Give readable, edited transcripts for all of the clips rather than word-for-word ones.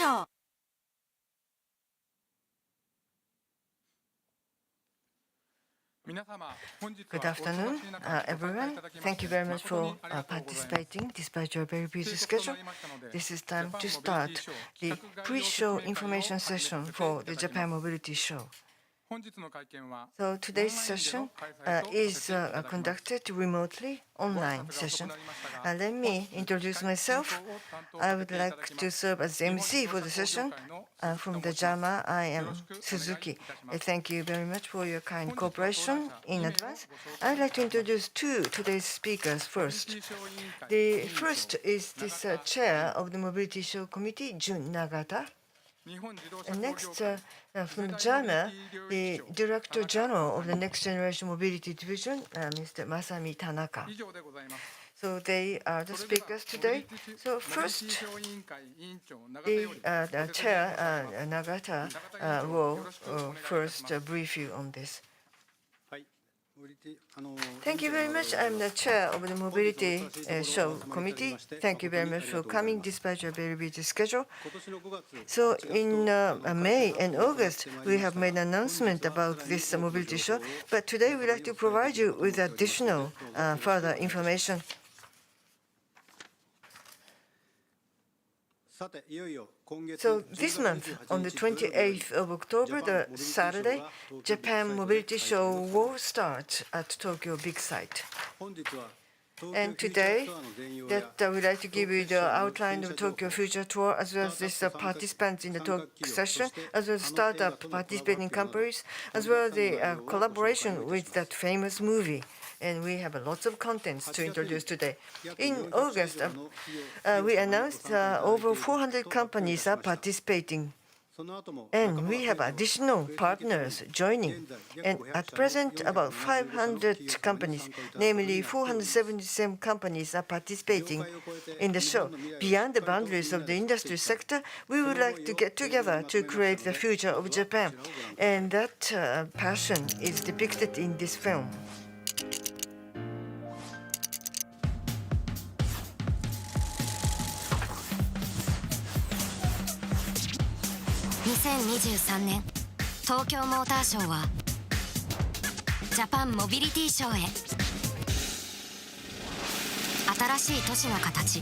賞。Good afternoon, everyone. Thank you very much for participating despite your very busy schedule. This is time to start the pre-show information session for the Japan Mobility Show. So today's session is conducted remotely, online session. Let me introduce myself. I would like to serve as the MC for the session. From the JAMA, I am Suzuki. Thank you very much for your kind cooperation in advance. I'd like to introduce today's speakers first. The first is this chair of the Mobility Show Committee, Jun Nagata. And next, from JAMA, the Director General of the Next Generation Mobility Division, Mr. Masami Tanaka. So they are the speakers today. So first, the Chair Nagata will first brief you on this. Thank you very much. I'm the chair of the Mobility Show Committee. Thank you very much for coming despite your very busy schedule. So in May and August, we have made an announcement about this Mobility Show, but today we'd like to provide you with additional further information. So this month, on the 28th of October, the Saturday, Japan Mobility Show will start at Tokyo Big Site. And today, we'd like to give you the outline of Tokyo Future Tour, as well as this participants in the talk session, as well as startup participating companies, as well as the collaboration with that famous movie. And we have lots of contents to introduce today. In August, we announced over 400 companies are participating. And we have additional partners joining. And at present, about 500 companies, namely 477 companies, are participating in the show. Beyond the boundaries of the industry sector, we would like to get together to create the future of Japan. And that passion is depicted in this film. 2023年東京モーターショーはジャパンモビリティショーへ。新しい都市の形、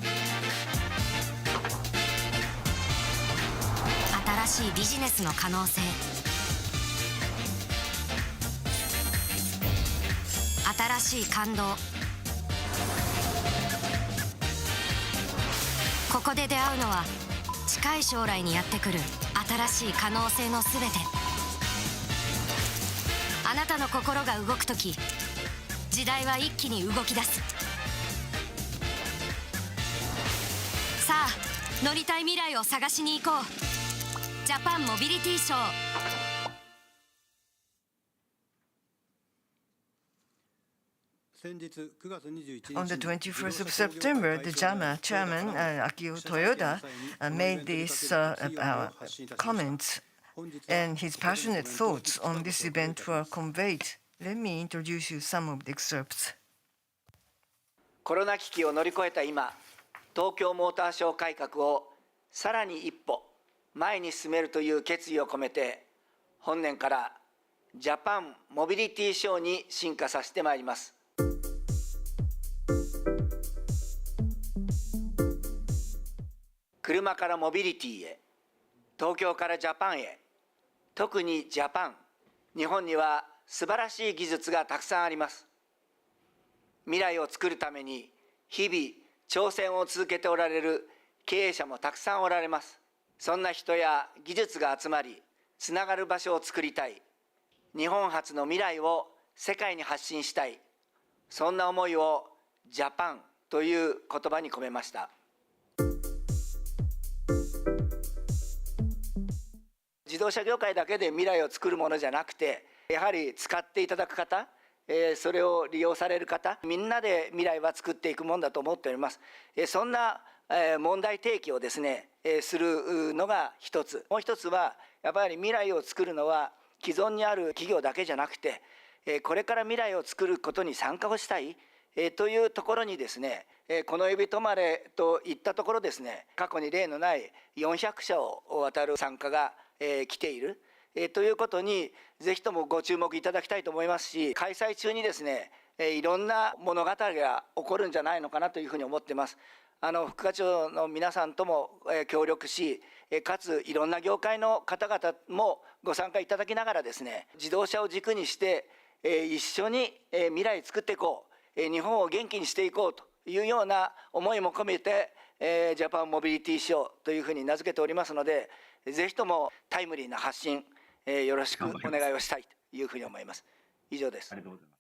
新しいビジネスの可能性、新しい感動、ここで出会うのは近い将来にやってくる新しい可能性のすべて。あなたの心が動くとき、時代は一気に動き出す。さあ、乗りたい未来を探しに行こう。ジャパンモビリティショー。On the 21st of September, the JAMA chairman, Akio Toyoda, made these comments, and his passionate thoughts on this event were conveyed. Let me introduce you some of the excerpts. コロナ危機を乗り越えた今、東京モーターショー改革をさらに一歩前に進めるという決意を込めて、本年からジャパンモビリティショーに進化させてまいります。車からモビリティへ、東京からジャパンへ、特にジャパン、日本には素晴らしい技術がたくさんあります。未来を作るために日々挑戦を続けておられる経営者もたくさんおられます。そんな人や技術が集まり、つながる場所を作りたい。日本初の未来を世界に発信したい。そんな思いをジャパンという言葉に込めました。自動車業界だけで未来を作るものじゃなくて、やはり使っていただく方、それを利用される方、みんなで未来は作っていくものだと思っております。そんな問題提起をですね、するのが一つ。もう一つは、やっぱり未来を作るのは既存にある企業だけじゃなくて、これから未来を作ることに参加をしたい、というところにですね、この指止まれといったところですね、過去に例のない400社を渡る参加が来ているということにぜひともご注目いただきたいと思いますし、開催中にですね、いろんな物語が起こるんじゃないのかなというふうに思っています。副課長の皆さんとも協力し、かついろんな業界の方々もご参加いただきながらですね、自動車を軸にして一緒に未来作っていこう、日本を元気にしていこうというような思いも込めてジャパンモビリティショーというふうに名付けておりますので、ぜひともタイムリーな発信よろしくお願いをしたいというふうに思います。以上です。ありがとうございます。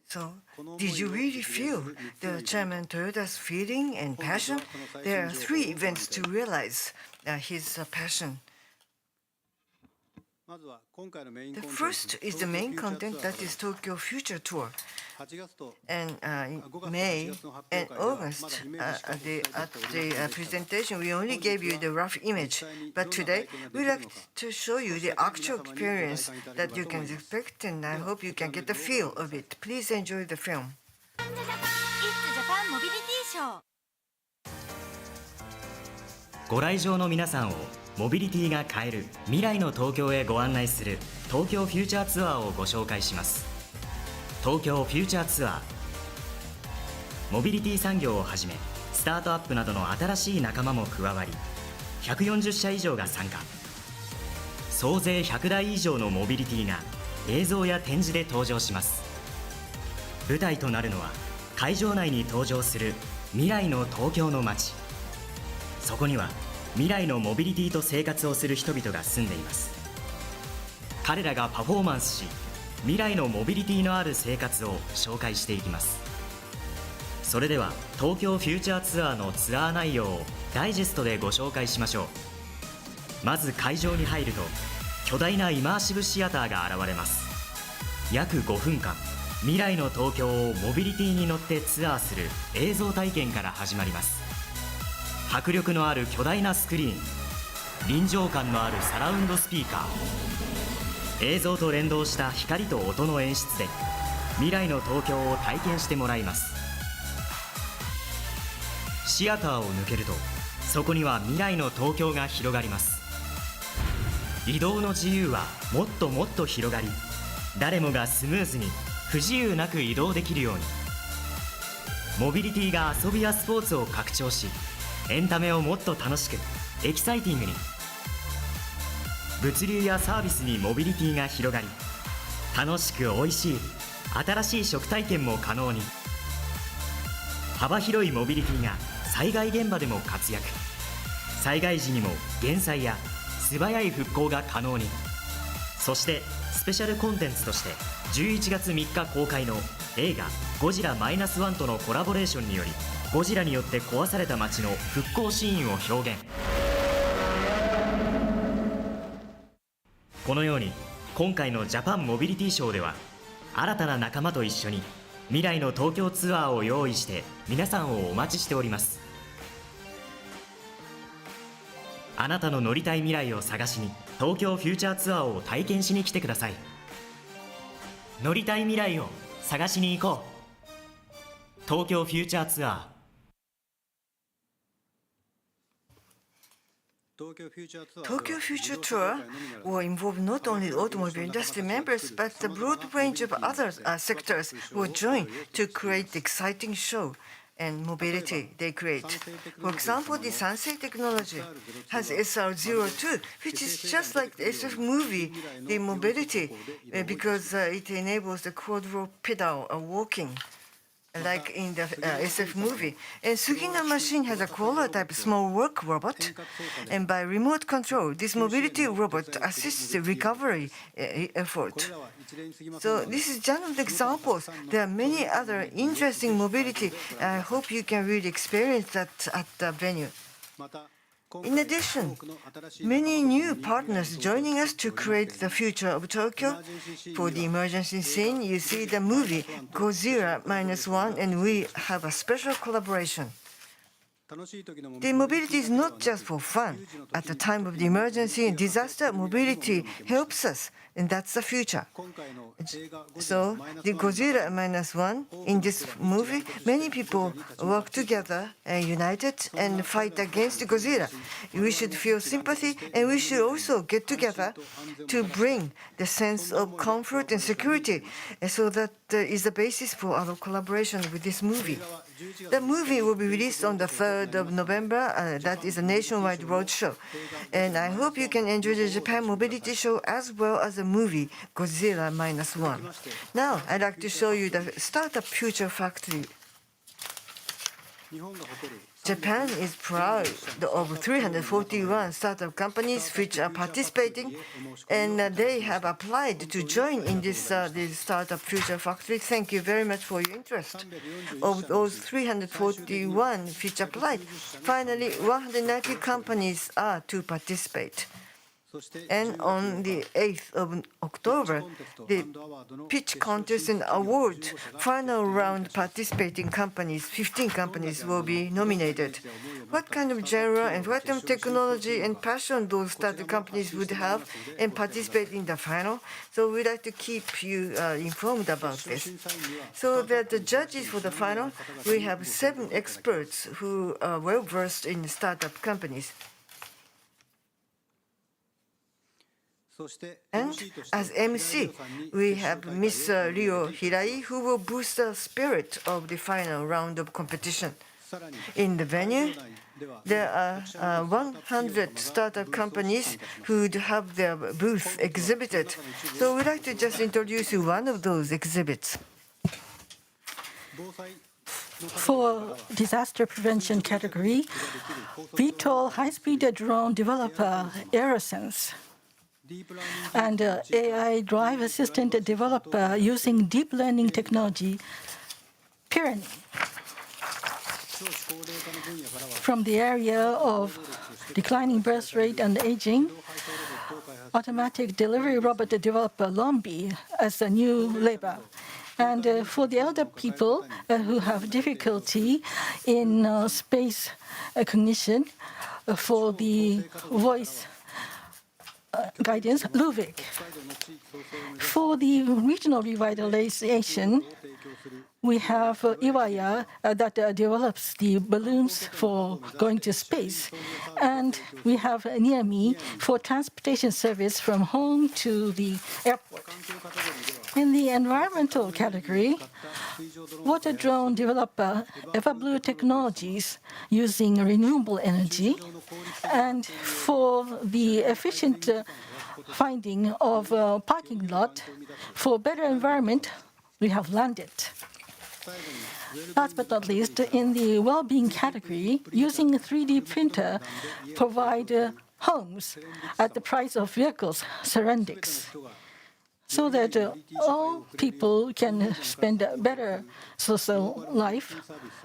So, did you really feel the Chairman Toyoda's feeling and passion? There are three events to realize his passion. The first is the main content, that is Tokyo Future Tour. And in May and August, at the presentation, we only gave you the rough image. But today, we'd like to show you the actual experience that you can expect, and I hope you can get the feel of it. Please enjoy the film. It's Japan Mobility Show. ご来場の皆さんをモビリティが変える未来の東京へご案内する東京フューチャーツアーをご紹介します。東京フューチャーツアー、モビリティ産業をはじめスタートアップなどの新しい仲間も加わり、140社以上が参加。総勢100台以上のモビリティが映像や展示で登場します。舞台となるのは会場内に登場する未来の東京の街。そこには未来のモビリティと生活をする人々が住んでいます。彼らがパフォーマンスし、未来のモビリティのある生活を紹介していきます。それでは東京フューチャーツアーのツアー内容をダイジェストでご紹介しましょう。まず会場に入ると巨大なイマーシブシアターが現れます。約5分間、未来の東京をモビリティに乗ってツアーする映像体験から始まります。迫力のある巨大なスクリーン、臨場感のあるサラウンドスピーカー、映像と連動した光と音の演出で未来の東京を体験してもらいます。シアターを抜けるとそこには未来の東京が広がります。移動の自由はもっともっと広がり、誰もがスムーズに不自由なく移動できるように、モビリティが遊びやスポーツを拡張し、エンタメをもっと楽しくエキサイティングに、物流やサービスにモビリティが広がり、楽しくおいしい新しい食体験も可能に、幅広いモビリティが災害現場でも活躍、災害時にも減災や素早い復興が可能に。そしてスペシャルコンテンツとして11月3日公開の映画ゴジラ-1とのコラボレーションにより、ゴジラによって壊された街の復興シーンを表現。このように今回のジャパンモビリティショーでは、新たな仲間と一緒に未来の東京ツアーを用意して皆さんをお待ちしております。あなたの乗りたい未来を探しに東京フューチャーツアーを体験しに来てください。乗りたい未来を探しに行こう。東京フューチャーツアー。Tokyo Future Tour will involve not only the automobile industry members, but a broad range of other sectors will join to create the exciting show and mobility they create. For example, the Sansei technology has SR02, which is just like the SF movie, the mobility, because it enables the quadrupedal walking, like in the SF movie. And Sugina machine has a crawler-type small work robot, and by remote control, this mobility robot assists the recovery effort. So this is just an example. There are many other interesting mobility. I hope you can really experience that at the venue. In addition, many new partners joining us to create the future of Tokyo. For the emergency scene, you see the movie Godzilla -1, and we have a special collaboration. The mobility is not just for fun. At the time of the emergency and disaster, mobility helps us, and that's the future. So, the Godzilla -1, in this movie, many people work together and united and fight against Godzilla. We should feel sympathy, and we should also get together to bring the sense of comfort and security. And so that is the basis for our collaboration with this movie. The movie will be released on the 3rd of November. That is a nationwide roadshow. And I hope you can enjoy the Japan Mobility Show as well as the movie Godzilla -1. Now, I'd like to show you the Startup Future Factory. Japan is proud of 341 startup companies which are participating, and they have applied to join in this Startup Future Factory. Thank you very much for your interest. Of those 341 which applied, finally 190 companies are to participate. And on the 8th of October, the pitch contest and award final round participating companies, 15 companies, will be nominated. What kind of genre and what kind of technology and passion those startup companies would have and participate in the final? So we'd like to keep you informed about this. So that the judges for the final, we have 7 experts who are well versed in startup companies. And as MC, we have Ms. Ryo Hirai, who will boost the spirit of the final round of competition. In the venue, there are 100 startup companies who would have their booth exhibited. So we'd like to just introduce you one of those exhibits. For disaster prevention category, VTOL high-speed drone developer Aerosense and AI drive assistant developer using deep learning technology, Pyrenees. From the area of declining birth rate and aging, automatic delivery robot developer Lombi as a new labor. And for the elder people who have difficulty in space cognition, for the voice guidance, Luvik. For the regional revitalization, we have Iwaya that develops the balloons for going to space. And we have Niami for transportation service from home to the airport. In the environmental category, water drone developer Everblue Technologies using renewable energy. And for the efficient finding of a parking lot for better environment, we have landed. Last but not least, in the well-being category, using a 3D printer provide homes at the price of vehicles, Surroundings, so that all people can spend a better social life.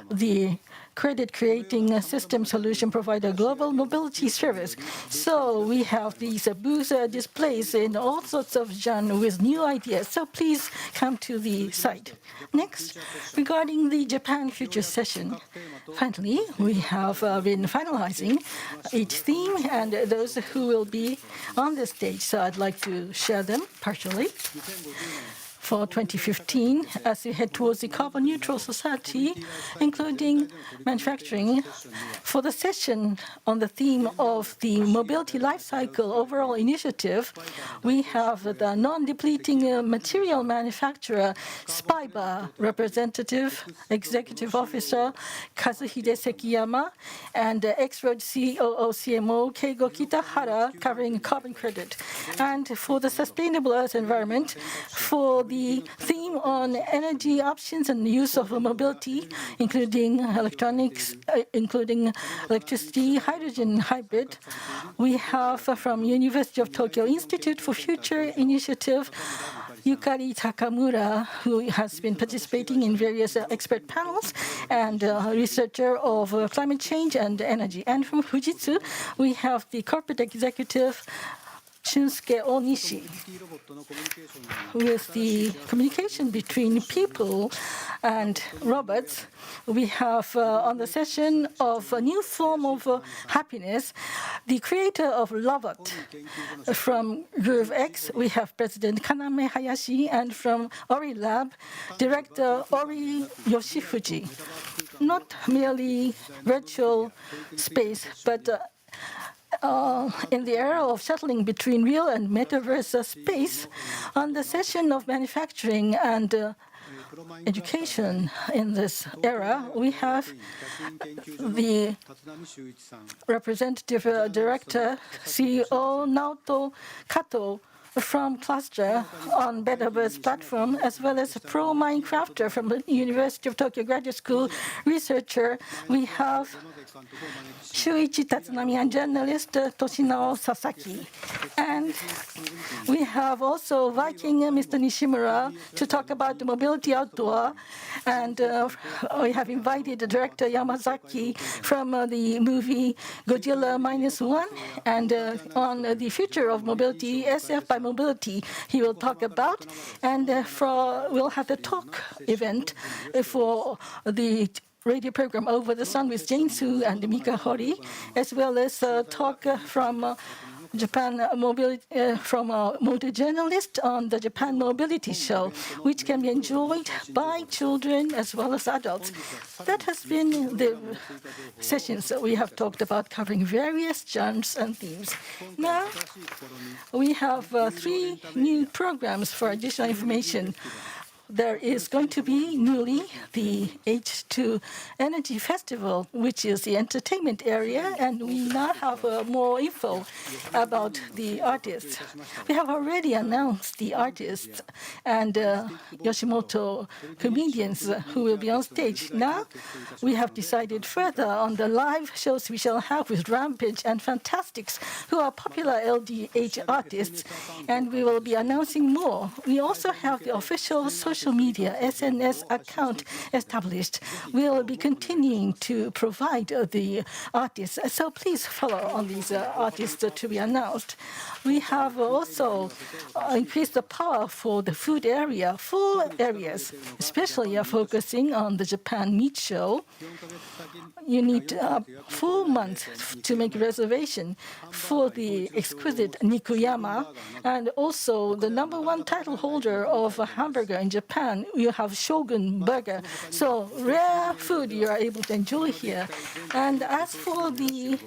The credit-creating system solution provider global mobility service. So we have these booth displays in all sorts of genres with new ideas. So please come to the site. Next, regarding the Japan Future session, finally, we have been finalizing each theme and those who will be on the stage. So I'd like to share them partially. For 2015, as we head towards the carbon-neutral society, including manufacturing, for the session on the theme of the mobility life cycle overall initiative, we have the non-depleting material manufacturer SPIBA representative, executive officer Kazuhide Sekiyama, and ex-road COO CMO Keigo Kitahara covering carbon credit. And for the sustainable earth environment, for the theme on energy options and use of mobility, including electronics, including electricity, hydrogen, hybrid, we have from University of Tokyo Institute for Future Initiative, Yukari Takamura, who has been participating in various expert panels, and a researcher of climate change and energy. And from Fujitsu, we have the corporate executive Shunsuke Onishi. With the communication between people and robots, we have on the session of a new form of happiness, the creator of Lovot. From Groove X, we have President Kaname Hayashi, and from Ori Lab, Director Ori Yoshifuji. Not merely virtual space, but in the era of shuttling between real and metaverse space, on the session of manufacturing and education in this era, we have the representative director, CEO Naoto Kato, from Cluster on Metaverse platform, as well as a pro Minecrafter from the University of Tokyo Graduate School researcher. We have Shuichi Tatsunami and journalist Toshinao Sasaki. And we have also Viking Mr. Nishimura to talk about the mobility outdoor. And we have invited the director Yamazaki from the movie Godzilla -1. And on the future of mobility, SF by mobility, he will talk about. And we'll have the talk event for the radio program Over the Sun with Jane Su and Mika Hori, as well as talk from Japan mobility from a motor journalist on the Japan Mobility Show, which can be enjoyed by children as well as adults. That has been the sessions that we have talked about, covering various genres and themes. Now, we have 3 new programs for additional information. There is going to be newly the H2 Energy Festival, which is the entertainment area, and we now have more info about the artists. We have already announced the artists and Yoshimoto comedians who will be on stage. Now, we have decided further on the live shows we shall have with Rampage and Fantastics, who are popular LDH artists, and we will be announcing more. We also have the official social media SNS account established. We'll be continuing to provide the artists, so please follow on these artists to be announced. We have also increased the power for the food area, 4 areas, especially focusing on the Japan Meat Show. You need 4 months to make a reservation for the exquisite Nikuyama, and also the #1 title holder of a hamburger in Japan. You have Shogun Burger. So rare food you are able to enjoy here. And as for the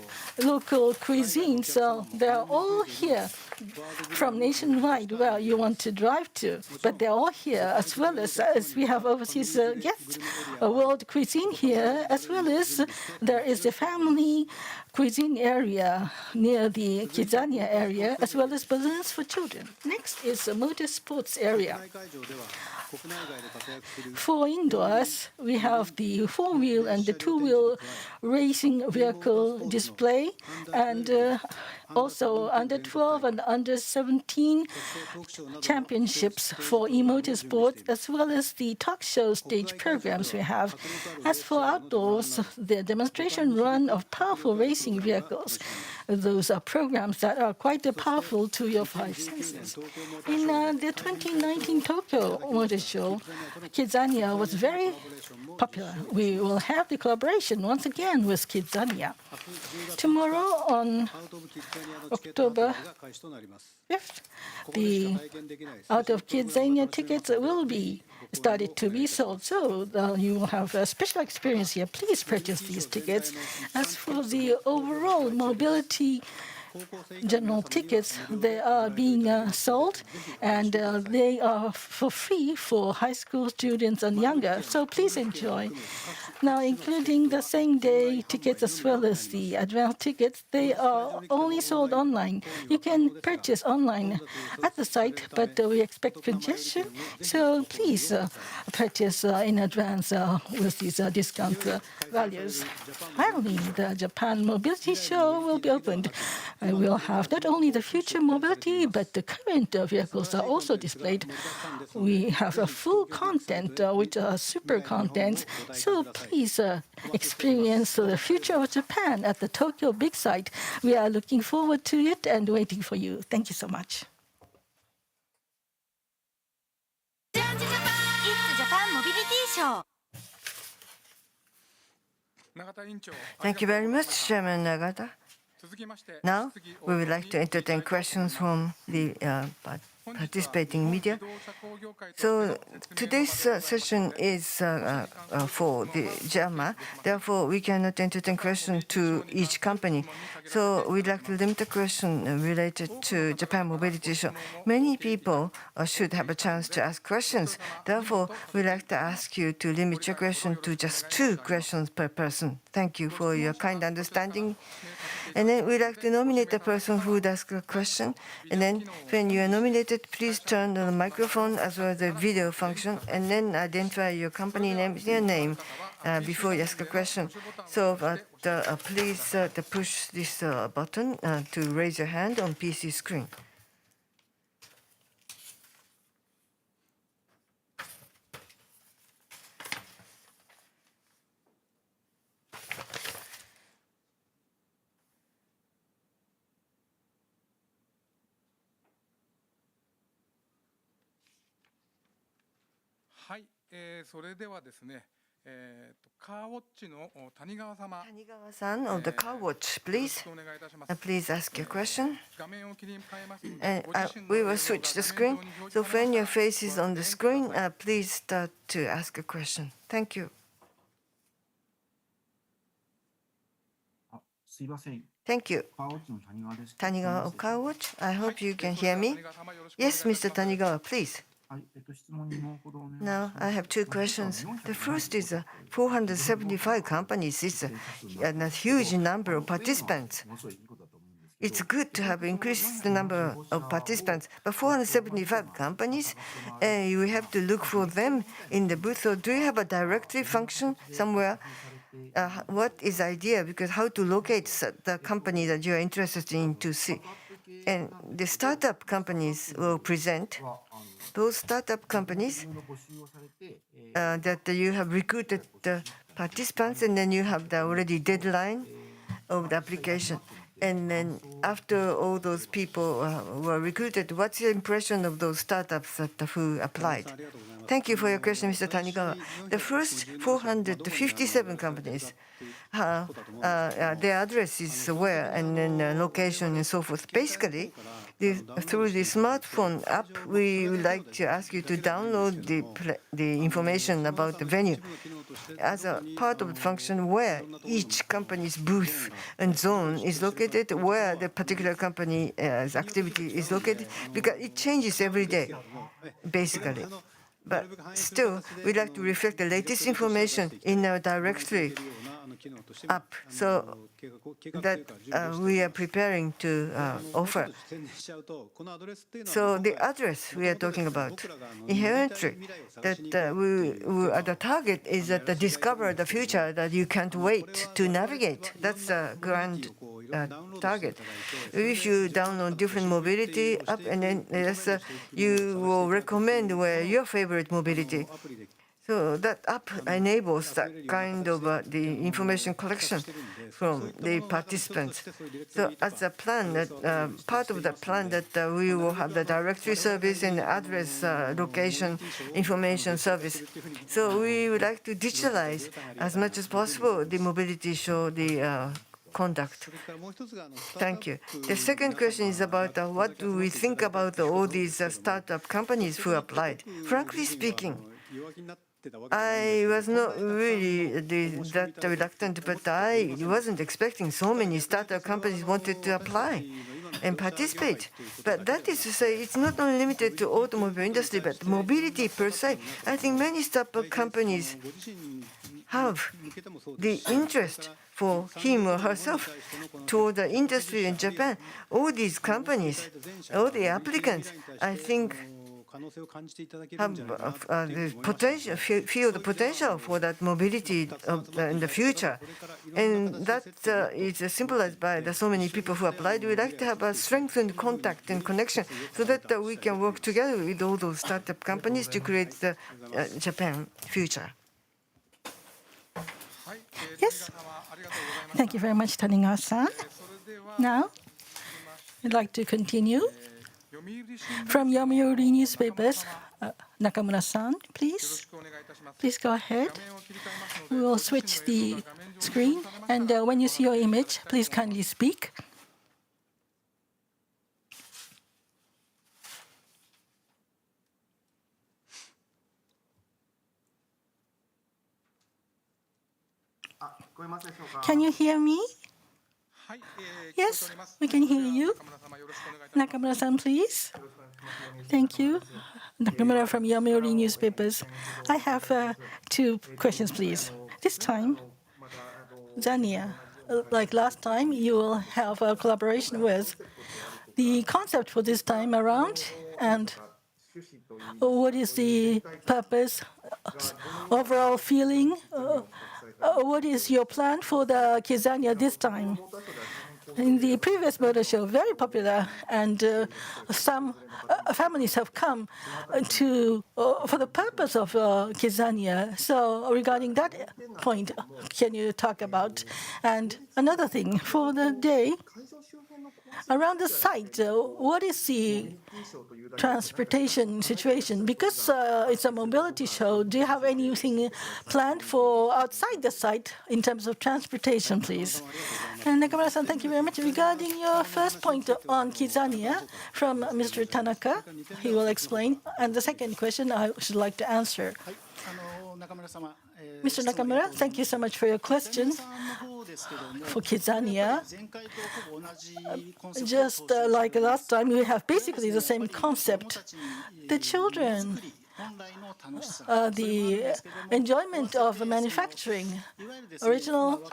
local cuisine, so they're all here from nationwide where you want to drive to, but they're all here, as well as we have overseas guests, world cuisine here, as well as there is a family cuisine area near the Kidzania area, as well as balloons for children. Next is a motorsports area. For indoors, we have the 4-wheel and the 2-wheel racing vehicle display, and also under 12 and under 17 championships for e-motorsports, as well as the talk show stage programs we have. As for outdoors, the demonstration run of powerful racing vehicles. Those are programs that are quite powerful to your 5 senses. In the 2019 Tokyo Motor Show, Kidzania was very popular. We will have the collaboration once again with Kidzania. Tomorrow on October 5th, the Out of Kidzania tickets will be started to be sold. So you will have a special experience here. Please purchase these tickets. As for the overall mobility general tickets, they are being sold, and they are for free for high school students and younger. So please enjoy. Now, including the same-day tickets as well as the advance tickets, they are only sold online. You can purchase online at the site, but we expect congestion, so please purchase in advance with these discount values. Finally, the Japan Mobility Show will be opened. I will have not only the future mobility, but the current vehicles are also displayed. We have a full content, which are super contents. So please experience the future of Japan at the Tokyo Big Sight. We are looking forward to it and waiting for you. Thank you so much. It's Japan Mobility Show. Thank you very much, Chairman Nagata. Now, we would like to entertain questions from the participating media. So today's session is for the JAMA. Therefore, we cannot entertain questions to each company. So we'd like to limit the question related to Japan Mobility Show. Many people should have a chance to ask questions. Therefore, we'd like to ask you to limit your question to just 2 questions per person. Thank you for your kind understanding. And then we'd like to nominate the person who would ask a question. And then when you are nominated, please turn on the microphone as well as the video function, and then identify your company name, your name, before you ask a question. So please push this button to raise your hand on PC screen. Tanigawa-san of the Car Watch, please. Please ask your question. And we will switch the screen. So when your face is on the screen, please start to ask a question. Thank you. Thank you. Tanigawa of Car Watch. I hope you can hear me. Yes, Mr. Tanigawa, please. Now, I have 2 questions. The first is 475 companies. It's a huge number of participants. It's good to have increased the number of participants, but 475 companies, you have to look for them in the booth. So do you have a directory function somewhere? What is the idea? Because how to locate the company that you are interested in to see? And the startup companies will present. Those startup companies that you have recruited the participants, and then you have the already deadline of the application. And then after all those people were recruited, what's your impression of those startups who applied? Thank you for your question, Mr. Tanigawa. The first 457 companies, their address is where, and then location and so forth. Basically, through the smartphone app, we would like to ask you to download the information about the venue as a part of the function where each company's booth and zone is located, where the particular company's activity is located, because it changes every day, basically. But still, we'd like to reflect the latest information in our directory app, so that we are preparing to offer. So the address we are talking about, inherently, that the target is that discover the future that you can't wait to navigate. That's the grand target. If you download different mobility app, and then you will recommend where your favorite mobility. So that app enables that kind of the information collection from the participants. So as a plan, that part of the plan that we will have the directory service and address location information service. So we would like to digitalize as much as possible the mobility show, the conduct. Thank you. The second question is about what do we think about all these startup companies who applied. Frankly speaking, I was not really that reluctant, but I wasn't expecting so many startup companies wanted to apply and participate. But that is to say, it's not only limited to automobile industry, but mobility per se. I think many startup companies have the interest for him or herself toward the industry in Japan. All these companies, all the applicants, I think, have the potential, feel the potential for that mobility in the future. And that is symbolized by the so many people who applied. We like to have a strengthened contact and connection so that we can work together with all those startup companies to create the Japan future. Yes. Thank you very much, Taningawa-san. Now, I'd like to continue. From Yomiuri newspapers, Nakamura-san, please. Please go ahead. We will switch the screen, and when you see your image, please kindly speak. Can you hear me? Yes, we can hear you. Nakamura-san, please. Thank you. Nakamura from Yomiuri newspapers. I have 2 questions, please. This time, Zania, like last time, you will have a collaboration with the concept for this time around, and what is the purpose, overall feeling? What is your plan for the Kizania this time? In the previous motor show, very popular, and some families have come for the purpose of Kizania. So regarding that point, can you talk about? And another thing, for the day, around the site, what is the transportation situation? Because it's a mobility show, do you have anything planned for outside the site in terms of transportation, please? And Nakamura-san, thank you very much. Regarding your first point on Kizania from Mr. Tanaka, he will explain. And the second question I should like to answer. Mr. Nakamura, thank you so much for your question. For Kizania, just like last time, we have basically the same concept. The children, the enjoyment of manufacturing, original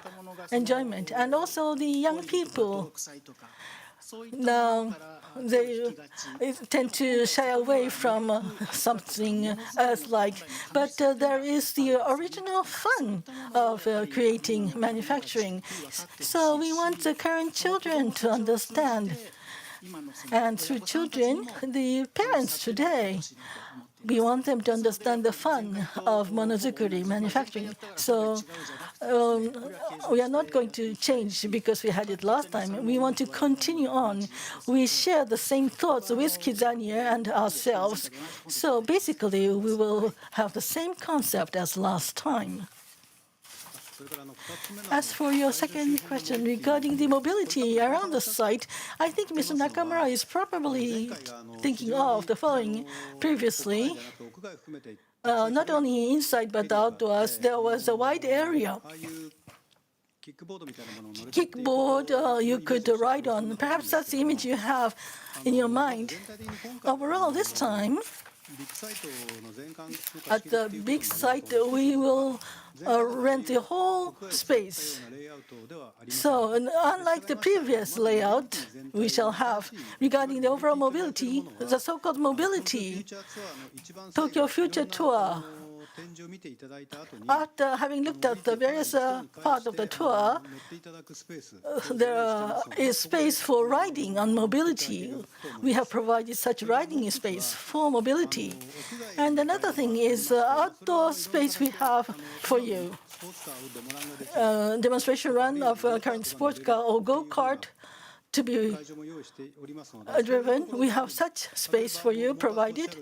enjoyment, and also the young people. Now, they tend to shy away from something Earth-like, but there is the original fun of creating manufacturing. So we want the current children to understand, and through children, the parents today, we want them to understand the fun of monozukuri manufacturing. So we are not going to change because we had it last time. We want to continue on. We share the same thoughts with Kizania and ourselves. So basically, we will have the same concept as last time. As for your second question regarding the mobility around the site, I think Mr. Nakamura is probably thinking of the following. Previously, not only inside but outdoors, there was a wide area. Kickboard you could ride on. Perhaps that's the image you have in your mind. Overall, this time, at the big site, we will rent the whole space. So, unlike the previous layout we shall have regarding the overall mobility, the so-called mobility, Tokyo Future Tour, after having looked at the various parts of the tour, there is space for riding on mobility. We have provided such riding space for mobility. And another thing is outdoor space we have for you. Demonstration run of a current sports car or go-kart to be driven. We have such space for you provided,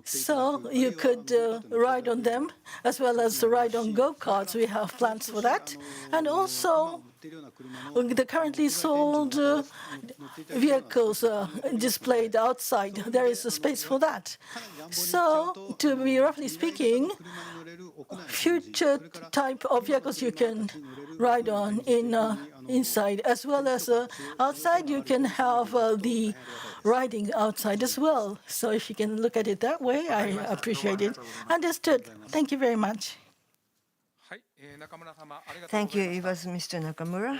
so you could ride on them as well as ride on go-karts. We have plans for that, and also the currently sold vehicles displayed outside. There is a space for that. So, to be roughly speaking, future type of vehicles you can ride on inside, as well as outside you can have the riding outside as well. So if you can look at it that way, I appreciate it. Understood. Thank you very much. Thank you. It was Mr. Nakamura.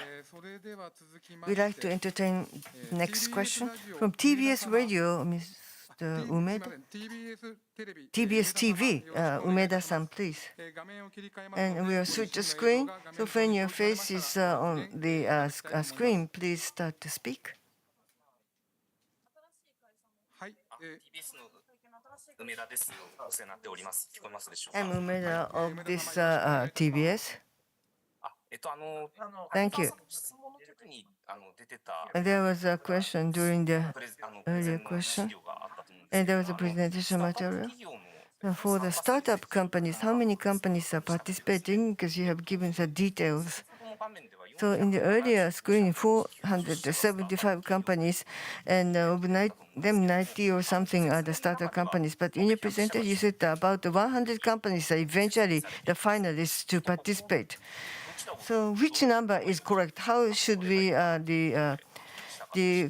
We'd like to entertain the next question from TBS Radio, Mr. Mr. Umeda. TBS TV, Umeda-san, please. And we'll switch the screen. So when your face is on the screen, please start to speak. I'm Umeda of this TBS. Thank you. There was a question during the earlier question, and there was a presentation material. For the startup companies, how many companies are participating? Because you have given the details. So in the earlier screen, 475 companies, and of them 90 or something are the startup companies. But in your presentation, you said about 100 companies are eventually the finalists to participate. So which number is correct? How should we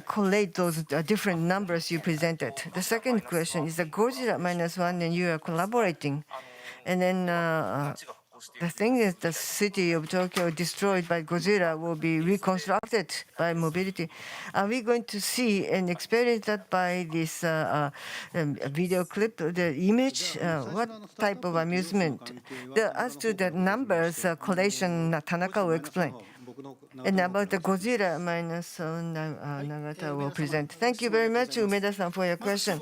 collate those different numbers you presented? The second question is the Godzilla -1, and you are collaborating. And then the thing is the city of Tokyo destroyed by Godzilla will be reconstructed by mobility. Are we going to see and experience that by this video clip, the image? What type of amusement? As to the numbers collation, Tanaka will explain. And about the Godzilla -1, Nagata will present. Thank you very much, Umeda-san, for your question.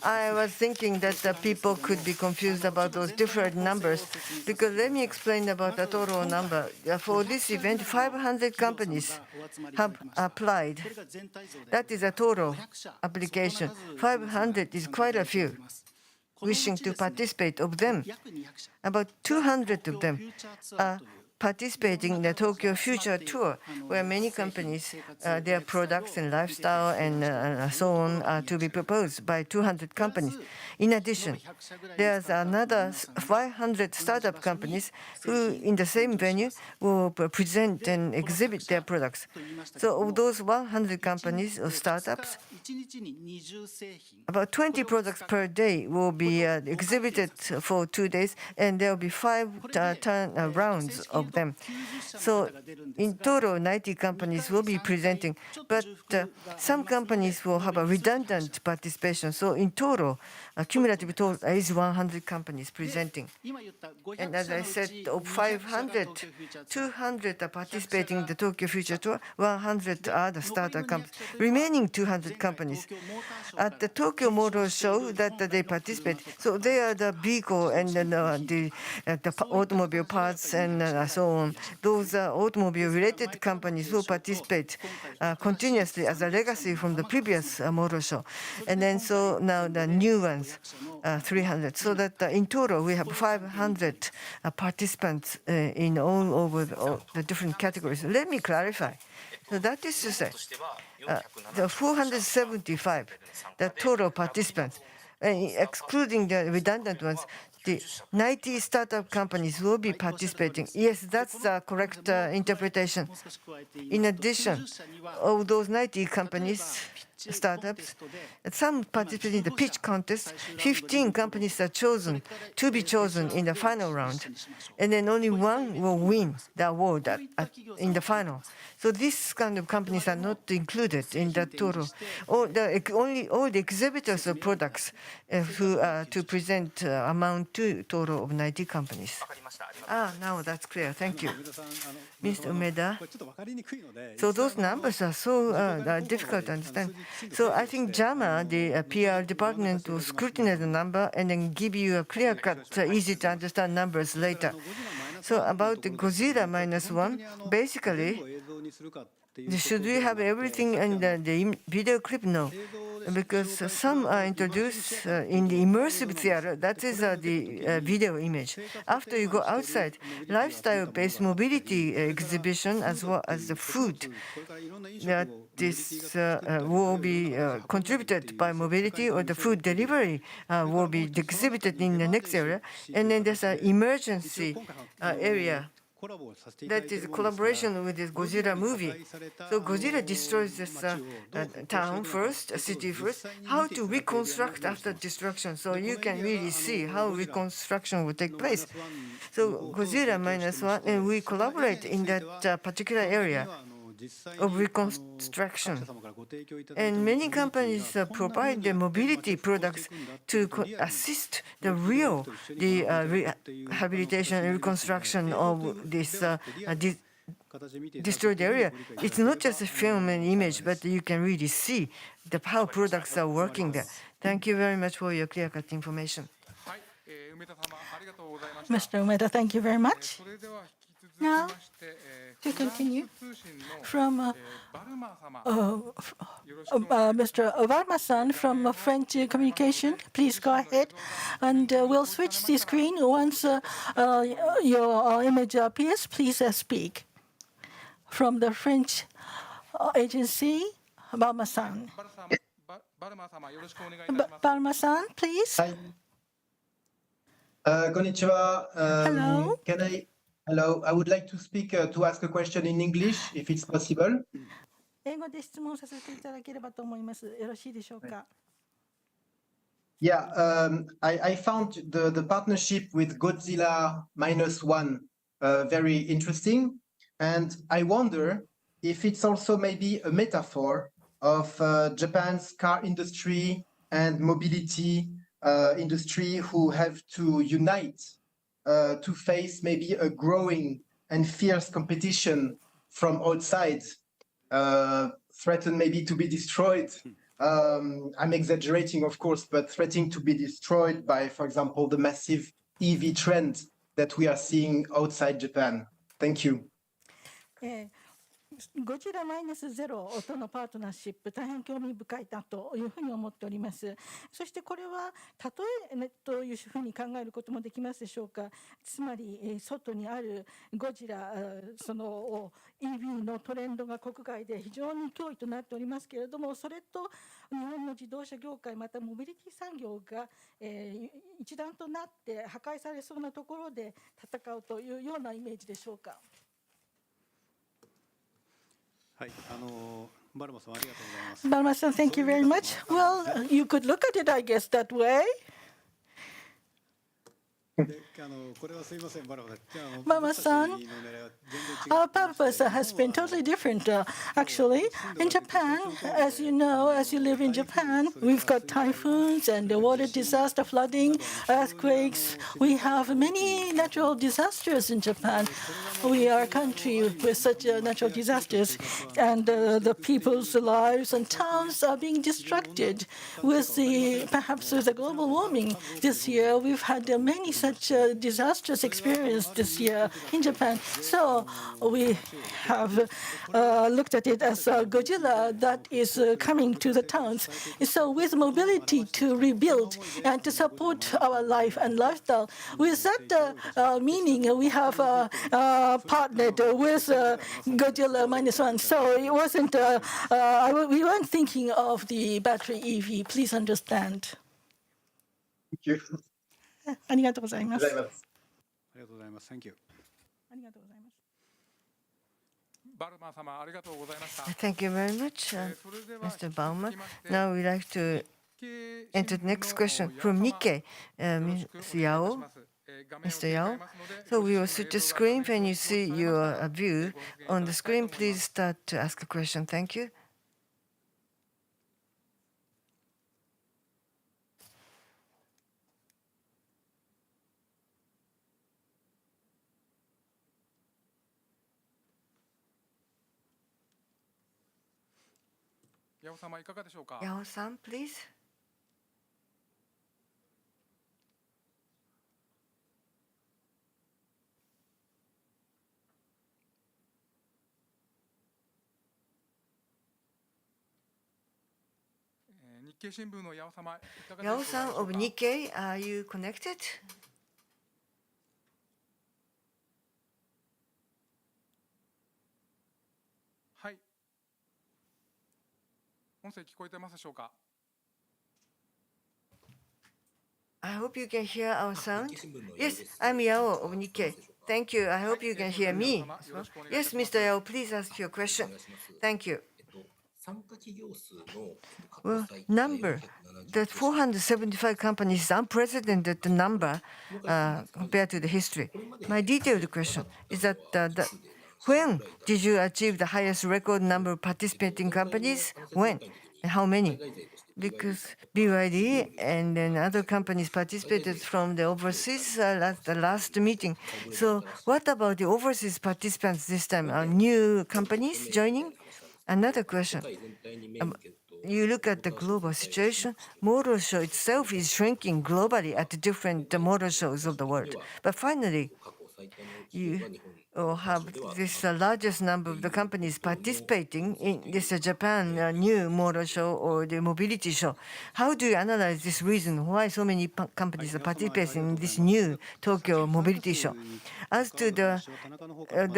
I was thinking that people could be confused about those different numbers, because let me explain about the total number. For this event, 500 companies have applied. That is a total application. 500 is quite a few wishing to participate. Of them, about 200 of them are participating in the Tokyo Future Tour, where many companies, their products and lifestyle and so on are to be proposed by 200 companies. In addition, there's another 500 startup companies who, in the same venue, will present and exhibit their products. So of those 100 companies or startups, about 20 products per day will be exhibited for 2 days, and there will be 5 rounds of them. So in total, 90 companies will be presenting, but some companies will have a redundant participation. So in total, cumulative total is 100 companies presenting. And as I said, of 500, 200 are participating in the Tokyo Future Tour, 100 are the startup companies. Remaining 200 companies at the Tokyo Motor Show that they participate. So they are the vehicle and the automobile parts and so on. Those automobile-related companies will participate continuously as a legacy from the previous motor show. And then so now the new ones, 300. So that in total we have 500 participants in all over the different categories. Let me clarify. So that is to say, the 475, the total participants, excluding the redundant ones, the 90 startup companies will be participating. Yes, that's the correct interpretation. In addition, of those 90 companies, startups, some participate in the pitch contest. 15 companies are chosen to be chosen in the final round, and then only one will win the award in the final. So this kind of companies are not included in that total. All the exhibitors of products who are to present amount to total of 90 companies. Now that's clear. Thank you, Mr. Umeda. So those numbers are so difficult to understand. So I think JAMA, the PR department, will scrutinize the number and then give you a clear-cut, easy to understand numbers later. So about the Godzilla -1, basically, should we have everything in the video clip? No, because some are introduced in the immersive theater. That is the video image. After you go outside, lifestyle-based mobility exhibition as well as the food. This will be contributed by mobility, or the food delivery will be exhibited in the next area. And then there's an emergency area. That is a collaboration with this Godzilla movie. So Godzilla destroys this town first, a city first. How to reconstruct after destruction? So you can really see how reconstruction will take place. So Godzilla -1, and we collaborate in that particular area. of reconstruction. And many companies provide the mobility products to assist the rehabilitation and reconstruction of this destroyed area. It's not just a film and image, but you can really see how products are working there. Thank you very much for your clear-cut information. Mr. Umeda, thank you very much. Now, to continue from Mr. Obama-san from French Communication, please go ahead. And we'll switch the screen once your image appears. Please speak. From the French agency, Obama-san. Obama-san, please. Konnichiwa. Hello. Hello. I would like to ask a question in English, if it's possible. 英語で質問させていただければと思います。よろしいでしょうか。Yeah, I found the partnership with Godzilla -1 very interesting, and I wonder if it's also maybe a metaphor of Japan's car industry and mobility industry who have to unite to face maybe a growing and fierce competition from outside, threatened maybe to be destroyed. I'm exaggerating, of course, but threatening to be destroyed by, for example, the massive EV trend that we are seeing outside Japan. Thank you. ゴジラ-0とのパートナーシップ、大変興味深いなというふうに思っております。そしてこれは例えというふうに考えることもできますでしょうか。つまり外にあるゴジラ、その EV のトレンドが国外で非常に脅威となっておりますけれども、それと日本の自動車業界またモビリティ産業が一段となって破壊されそうなところで戦うというようなイメージでしょうか。Barma-san, thank you very much. Well, you could look at it, I guess, that way. Barma-san, our purpose has been totally different, actually. In Japan, as you know, as you live in Japan, we've got typhoons and water disaster, flooding, earthquakes. We have many natural disasters in Japan. We are a country with such natural disasters, and the people's lives and towns are being destructed with perhaps with the global warming. This year, we've had many such disastrous experience this year in Japan. So we have looked at it as a Godzilla that is coming to the towns. So with mobility to rebuild and to support our life and lifestyle, with that meaning, we have partnered with Godzilla -1. So it wasn't, we weren't thinking of the battery EV. Please understand. Thank you. ありがとうございます。ありがとうございます。Thank you. ありがとうございます。バルマー様、ありがとうございました。Thank you very much, Mr. Baumer. Now we'd like to enter the next question from Nikkei, Ms. Yao. Mr. Yao. So we will switch the screen. When you see your view on the screen, please start to ask a question. Thank you. Yao-san, please. Yao-san of Nikkei, are you connected? はい。音声聞こえてますでしょうか。I hope you can hear our sound. Yes, I'm Yao of Nikkei. Thank you. I hope you can hear me. Yes, Mr. Yao, please ask your question. Thank you. Well, number, that 475 companies is unprecedented number compared to the history. My detailed question is that When did you achieve the highest record number of participating companies? When? And how many? Because BYD and then other companies participated from the overseas at the last meeting. So what about the overseas participants this time? Are new companies joining? Another question. You look at the global situation, motor show itself is shrinking globally at different motor shows of the world. But finally, you have this largest number of the companies participating in this Japan new motor show or the mobility show. How do you analyze this reason why so many companies are participating in this new Tokyo mobility show? As to the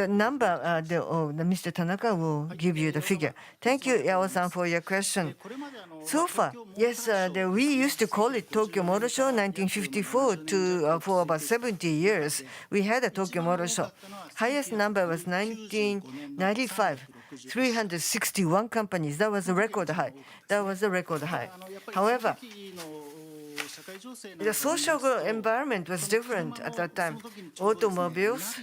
number, Mr. Tanaka will give you the figure. Thank you, Yao-san, for your question. So far, yes, we used to call it Tokyo Motor Show 1954 for about 70 years. We had a Tokyo Motor Show. Highest number was 1995, 361 companies. That was a record high. However, the social environment was different at that time. Automobiles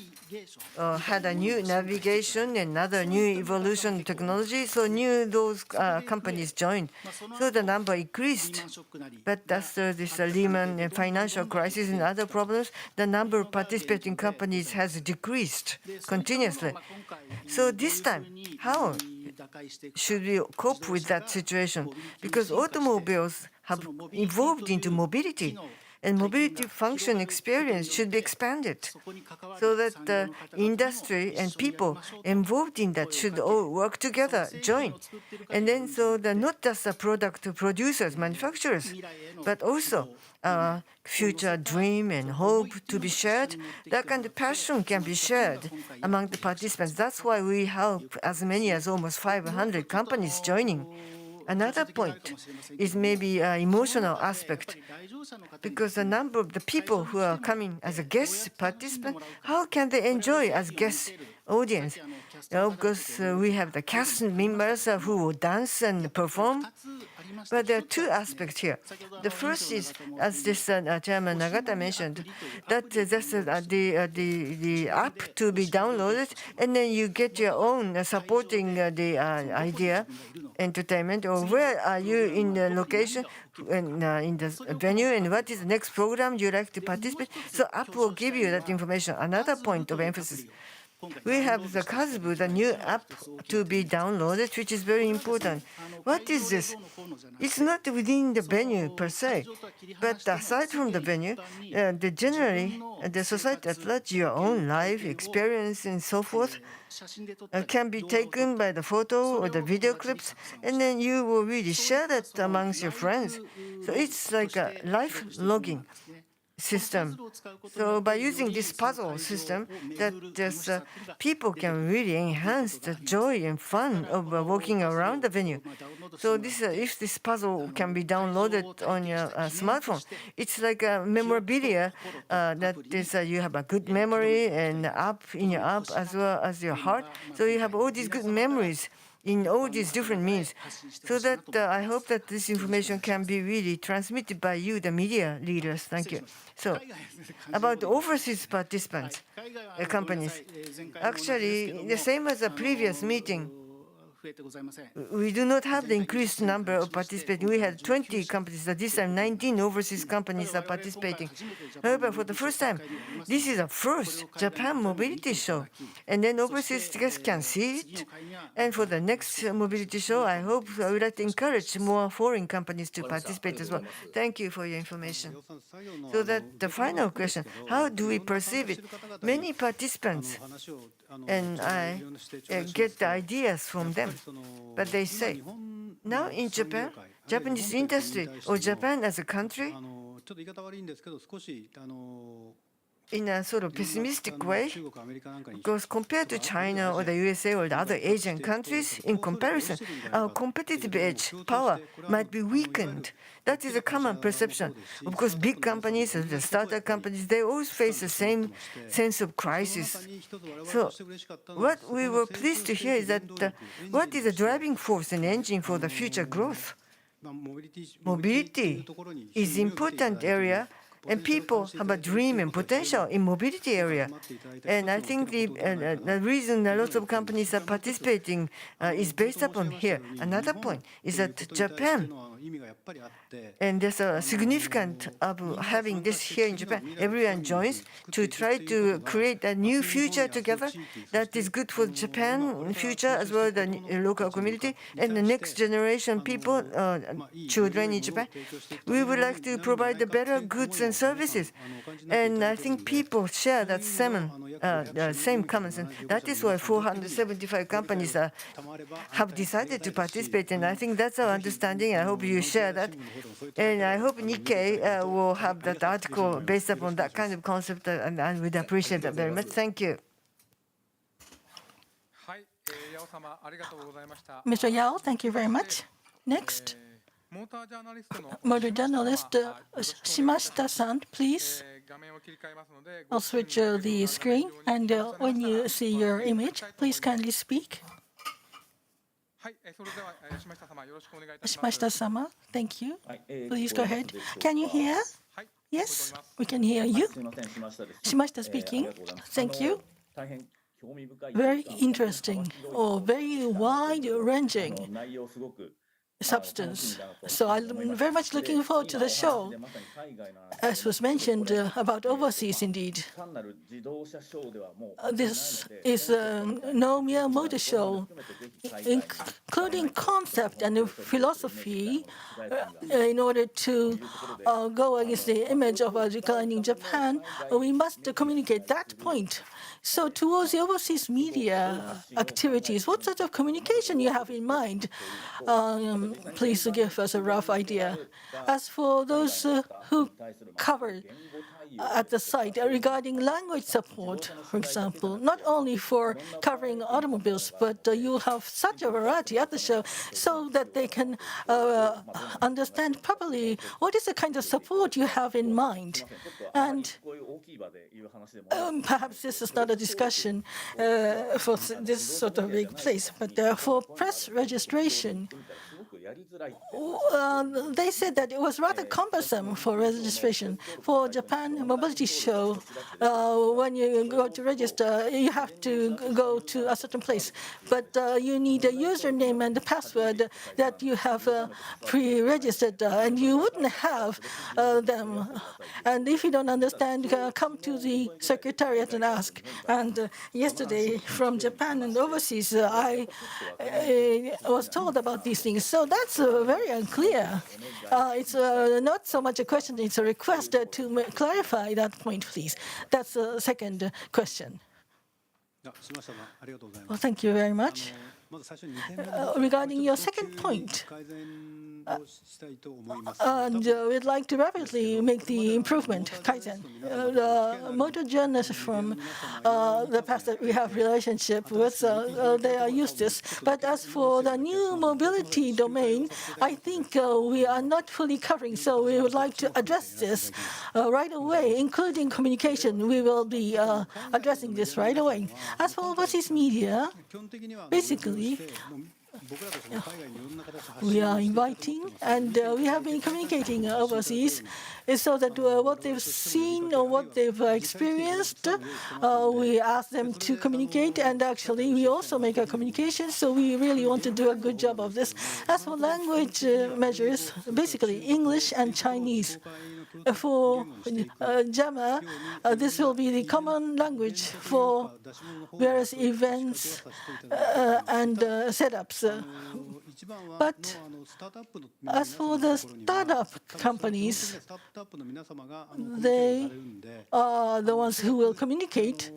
had a new navigation and other new evolution technology, so those companies joined. So the number increased. But after this Lehman financial crisis and other problems, the number of participating companies has decreased continuously. So this time, how should we cope with that situation? Because automobiles have evolved into mobility, and mobility function experience should be expanded so that the industry and people involved in that should all work together, join. And then so not just the product producers, manufacturers, but also future dream and hope to be shared. That kind of passion can be shared among the participants. That's why we have as many as almost 500 companies joining. Another point is maybe an emotional aspect, because the number of the people who are coming as a guest participant, how can they enjoy as guest audience? Because we have the cast members who will dance and perform. But there are two aspects here. The first is, as this Chairman Nagata mentioned, that that's the app to be downloaded, and then you get your own supporting the idea, entertainment, or where are you in the location, and in the venue, and what is the next program you like to participate. So app will give you that information. Another point of emphasis. We have the Kazubu, the new app to be downloaded, which is very important. What is this? It's not within the venue per se, but aside from the venue, generally, the society at large, your own life experience and so forth, can be taken by the photo or the video clips, and then you will really share that amongst your friends. So it's like a life logging system. So by using this puzzle system, that just people can really enhance the joy and fun of walking around the venue. So this, if this puzzle can be downloaded on your smartphone, it's like a memorabilia that is you have a good memory and app in your app as well as your heart. So you have all these good memories in all these different means, so that I hope that this information can be really transmitted by you, the media leaders. Thank you. So, about the overseas participants, companies, actually, the same as the previous meeting, we do not have the increased number of participating. We had 20 companies. This time, 19 overseas companies are participating. However, for the first time, this is a first Japan mobility show. And then overseas guests can see it. And for the next mobility show, I hope I would like to encourage more foreign companies to participate as well. Thank you for your information. So that the final question, how do we perceive it? Many participants, and I get the ideas from them. But they say, now in Japan, Japanese industry or Japan as a country, in a sort of pessimistic way, because compared to China or the USA or the other Asian countries, in comparison, our competitive edge, power, might be weakened. That is a common perception. Of course, big companies, the startup companies, they always face the same sense of crisis. So what we were pleased to hear is that what is the driving force and engine for the future growth? Mobility is an important area And people have a dream and potential in mobility area. And I think the reason a lot of companies are participating is based upon here. Another point is that Japan, and there's a significant of having this here in Japan. Everyone joins to try to create a new future together that is good for Japan future as well as the local community and the next generation people, children in Japan. We would like to provide the better goods and services. And I think people share that same common sense. That is why 475 companies have decided to participate. And I think that's our understanding. I hope you share that. And I hope Nikkei will have that article based upon that kind of concept, and I would appreciate that very much. Thank you. Mr. Yao, thank you very much. Next, motor journalist Shimashita-san, please. I'll switch the screen, and when you see your image, please kindly speak. Shimashita-sama, thank you. Please go ahead. Can you hear? Yes, we can hear you. Shimashita speaking. Thank you. Very interesting or very wide-ranging substance. So I'm very much looking forward to the show. As was mentioned about overseas, indeed. This is no mere motor show, including concept and philosophy in order to go against the image of a declining Japan. We must communicate that point. So towards the overseas media activities, what sort of communication you have in mind? Please give us a rough idea. As for those who cover at the site regarding language support, for example, not only for covering automobiles, but you have such a variety at the show so that they can understand properly what is the kind of support you have in mind. And perhaps this is not a discussion for this sort of big place, but for press registration, they said that it was rather cumbersome for registration. For Japan Mobility Show, when you go to register, you have to go to a certain place. But you need a username and a password that you have pre-registered, and you wouldn't have them. And if you don't understand, come to the secretariat and ask. And yesterday, from Japan and overseas, I was told about these things. So that's very unclear. It's not so much a question, it's a request to clarify that point, please. That's the second question. Well, thank you very much. Regarding your second point, and we'd like to rapidly make the improvement, Kaizen. The motor journalists from the past that we have relationship with, they are used to this. But as for the new mobility domain, I think we are not fully covering, so we would like to address this right away, including communication. We will be addressing this right away. As for overseas media, basically, we are inviting, and we have been communicating overseas, so that what they've seen or what they've experienced, we ask them to communicate, and actually we also make a communication, so we really want to do a good job of this. As for language measures, basically English and Chinese. For JAMA, this will be the common language for various events and setups. But as for the startup companies, they are the ones who will communicate.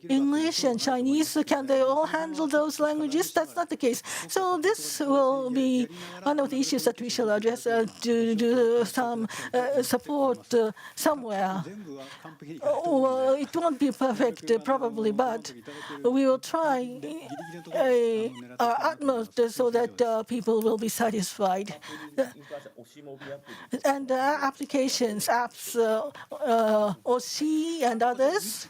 English and Chinese, can they all handle those languages? That's not the case. So this will be one of the issues that we shall address to do some support somewhere. Well, it won't be perfect, probably, but we will try our utmost so that people will be satisfied. And applications, apps, OC and others,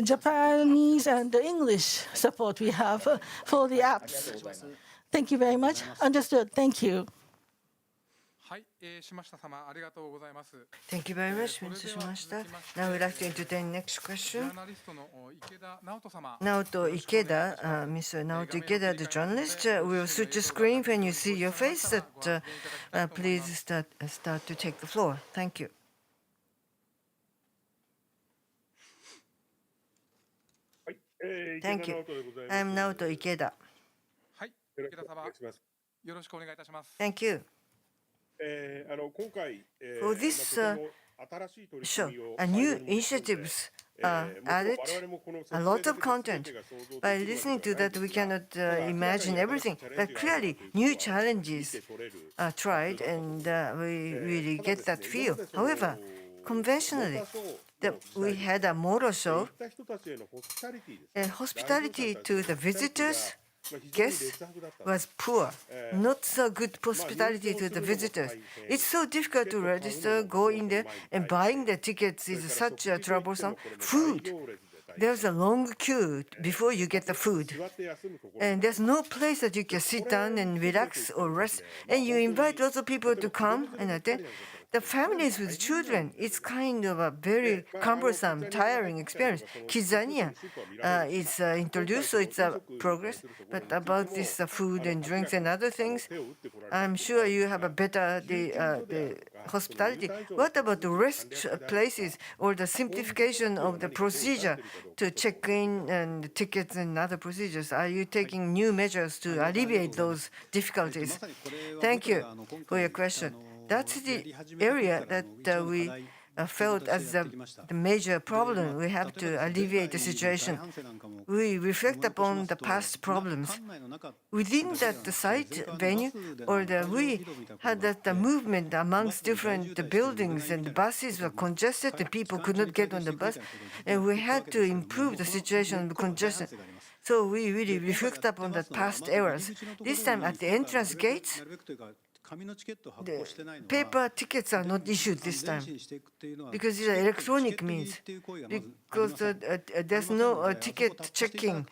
Japanese and English support we have for the apps. Thank you very much. Understood. Thank you. はい、島下様ありがとうございます。 Thank you very much, Mr. Shimashita. Now we'd like to entertain next ジャ question. ーナリストの池田直人様。 Naoto Ikeda, Mr. Naoto Ikeda, the journalist, will switch the screen when you see your face. Please start to take the floor. Thank you. はい、Thank 池田 you. 直人でございます。 I'm Naoto Ikeda. はい、よろしく池田様お願いします。よろしくお願いいたします。 Thank you. 今回、For this とても新しい取り組 show, みを new 最後に持ち込んで initiatives added 我々もこの a lot of 説明的な content. 全てが想像できる By わけで listening は to ないん that, で we すが、 cannot ただ明らかに imagine 新 everything. しいチャレン But ジがある clearly, なということ new は見 challenges て取れる tried, and we really get that feel. However, conventionally, we had a motor そうい show, った人たちへのホスピタリティですね。 and hospitality to the visitors, 非常に guests 劣悪だった。 was poor. Not so good hospitality to the visitors. It's so difficult to register, go in there, and buying the tickets is such a troublesome. Food. There's a long queue before you get the food. 座って休むところ And there's no place that you can sit down and relax or rest. And you invite lots of people to come and attend. The families with children, it's kind of a very cumbersome, tiring experience. Kidzania is introduced, so it's a progress. But about this food and drinks and other things, 手を打ってこられる I'm sure you have a better the hospitality. What about the rest places or the simplification of the procedure to check in and tickets and other procedures? Are you taking new measures to alleviate those difficulties? Thank you for your question. That's the area that we felt as the major problem. We have to alleviate the situation. We reflect upon the past problems. Within that the site venue, or we had that the movement amongst different buildings, and the buses were congested, and people could not get on the bus, and we had to improve the situation of congestion. So we really reflect upon the past errors. This time at the entrance gates, the paper tickets are not issued this time because it's electronic means. Because there's no ticket checking,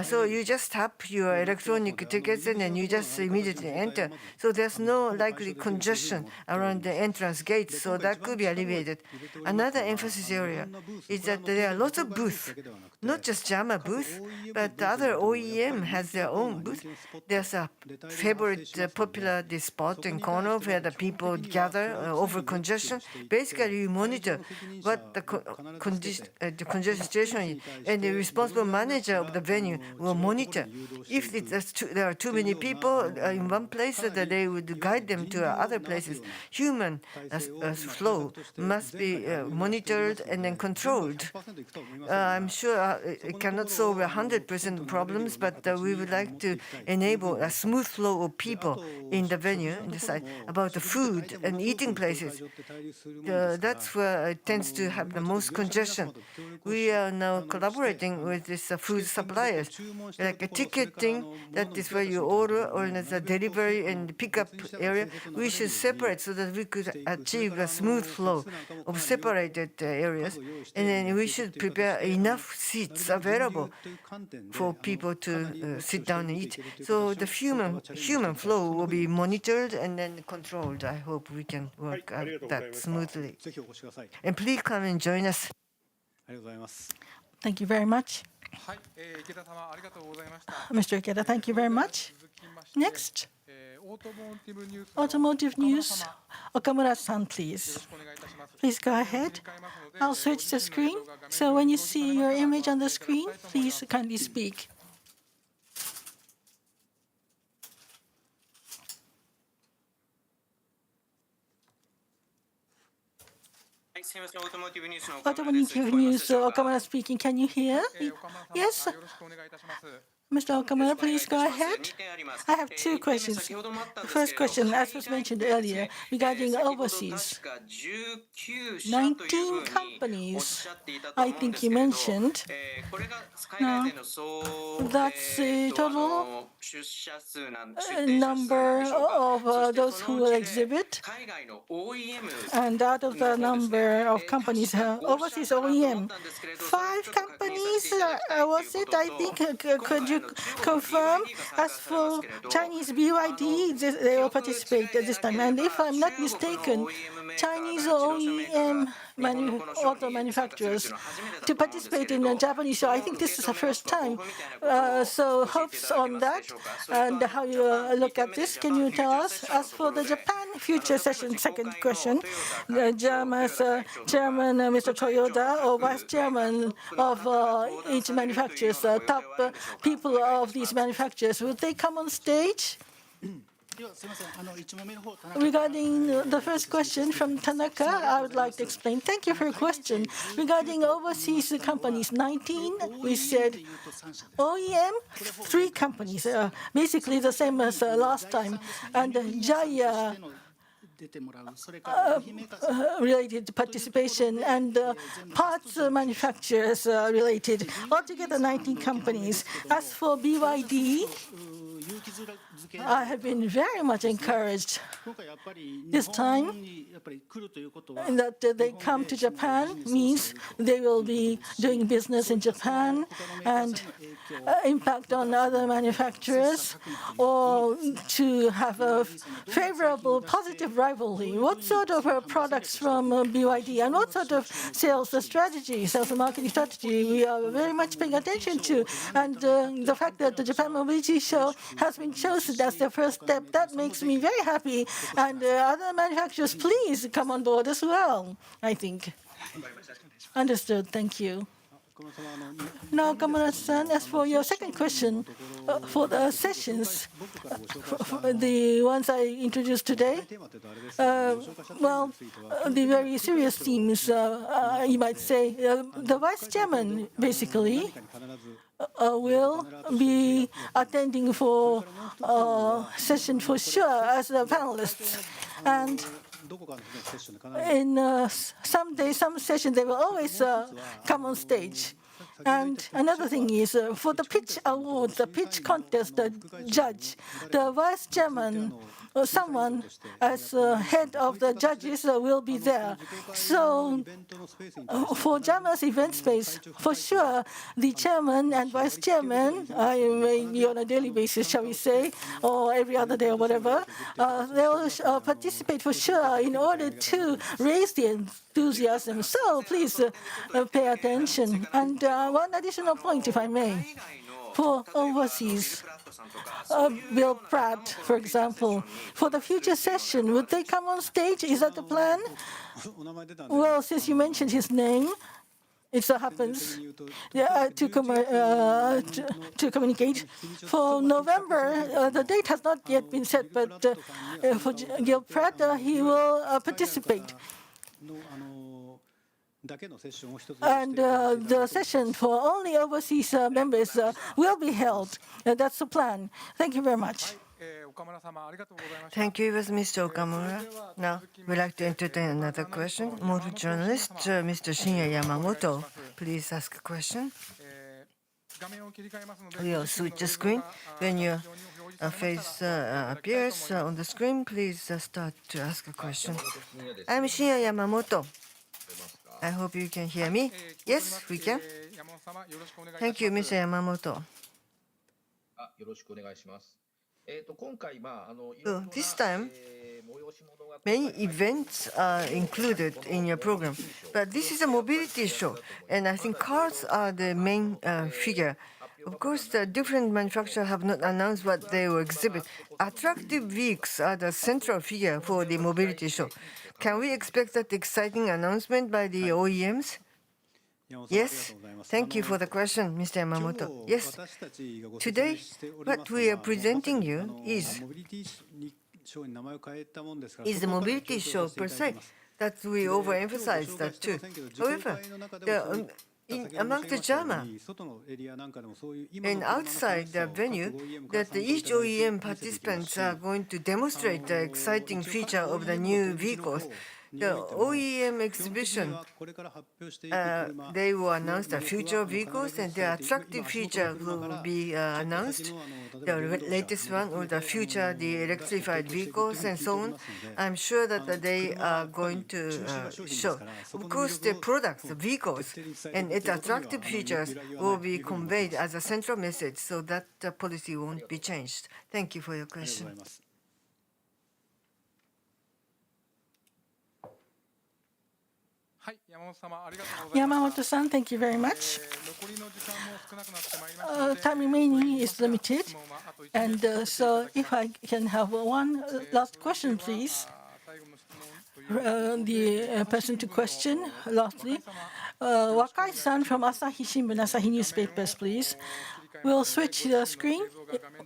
so you just tap your electronic tickets and then you just immediately enter. So there's no likely congestion around the entrance gates, so that could be alleviated. Another emphasis area is that there are lots of booths, not just JAMA booth, but the other OEM has their own booth. There's a favorite popular spot in corner where the people gather over congestion. Basically, you monitor what the congestion situation is, and the responsible manager of the venue will monitor. If there are too many people in one place, that they would guide them to other places. Human flow must be monitored and then controlled. I'm sure it cannot solve 100% problems, but we would like to enable a smooth flow of people in the venue, in the site. About the food and eating places, that's where it tends to have the most congestion. We are now collaborating with these food suppliers, like a ticketing, that is where you order, or there's a delivery and pickup area. We should separate so that we could achieve a smooth flow of separated areas, and then we should prepare enough seats available for people to sit down and eat. So the human flow will be monitored and then controlled. I hope we can work that smoothly. And please come and join us. Thank you very much. はい、池田様ありがとうございました。 Mr. Ikeda, thank you very much. 続きまして Next, オートモーティブニュースの automotive 岡村 news. 様 Okamura-san, よ please. ろしくお願いいたします。 Please go ahead. I'll switch the screen. So when you see your image on the screen, please kindly speak. すみません、オートモーティブニュースの Automotive news, Okamura speaking. Can you hear? 岡村様 Yes, よろしくお願いいたします。 Mr. Okamura, please go ahead. I have two questions. First question, as was mentioned earlier, regarding overseas. 19 companies, I think you mentioned. Now, that's the total number of those who will exhibit. And out of the number of companies, overseas OEM, 5 companies, was it? I think, could you you confirm, as for Chinese BYD, they will participate this time? And if I'm not mistaken, Chinese OEM auto manufacturers to participate in a Japanese show, I think this is the first time. So hopes on that, and how you look at this, can you tell us? As for the Japan future session, second question, the JAMA's chairman, Mr. Toyoda, or vice chairman of each manufacturer's top people of these manufacturers, would they come on stage? Regarding the first question from Tanaka, I would like to explain. Thank you for your question. Regarding overseas companies, 19, we said OEM, 3 companies, basically the same as last time, and JAYA related participation and parts manufacturers related. Altogether 19 companies. As for BYD, I have been very much encouraged this time that they come to Japan means they will be doing business in Japan and impact on other manufacturers, or to have a favorable, positive rivalry. What sort of products from BYD and what sort of sales strategy, sales and marketing strategy we are very much paying attention to. And the fact that the Japan Mobility Show has been chosen as the first step, that makes me very happy. And other manufacturers, please come on board as well, I think. Understood. Thank you. Now, Kamura-san, as for your second question, for the sessions, the ones I introduced today, well, the very serious themes, you might say, the vice chairman, basically, will be attending for session for sure as a panelist. And in some sessions, they will always come on stage. And another thing is, for the pitch award, the pitch contest, the judge, the vice chairman, or someone as head of the judges will be there. So for JAMA's event space, for sure, the chairman and vice chairman, maybe on a daily basis, shall we say, or every other day or whatever, they will participate for sure in order to raise the enthusiasm. So please pay attention. And one additional point, if I may. For overseas, Bill Pratt, for example, for the future session, would they come on stage? Is that the plan? Well, since you mentioned his name, it so happens to communicate. For November, the date has not yet been set, but for Gil Pratt, he will participate. And the session for only overseas members will be held. That's the plan. Thank you very much. Thank you, Mr. Okamura. Now, we'd like to entertain another question. Motor journalist, Mr. Shinya Yamamoto, please ask a question. We'll switch the screen. When your face appears on the screen, please start to ask a question. I'm Shinya Yamamoto. I hope you can hear me. Yes, we can. Thank you, Mr. Yamamoto. This time, many events are included in your program, but this is a mobility show, and I think cars are the main figure. Of course, the different manufacturers have not announced what they will exhibit. Attractive vehicles are the central figure for the mobility show. Can we expect that exciting announcement by the OEMs? Yes, thank you for the question, Mr. Yamamoto. Yes, today, what we are presenting you is the mobility show per se. That we overemphasize that too. However, among the JAMA and outside the venue, that each OEM participants are going to demonstrate the exciting feature of the new vehicles. The OEM exhibition, they will announce the future vehicles and the attractive feature will be announced. The latest one or the future, the electrified vehicles and so on. I'm sure that they are going to show. Of course, the products, the vehicles, and its attractive features will be conveyed as a central message so that the policy won't be changed. Thank you for your question. Yamamoto-san, thank you very much. Time remaining is limited, and so if I can have one last question, please. The person to question, lastly. Wakai-san from Asahi Shimbun, Asahi newspapers, please. We'll switch the screen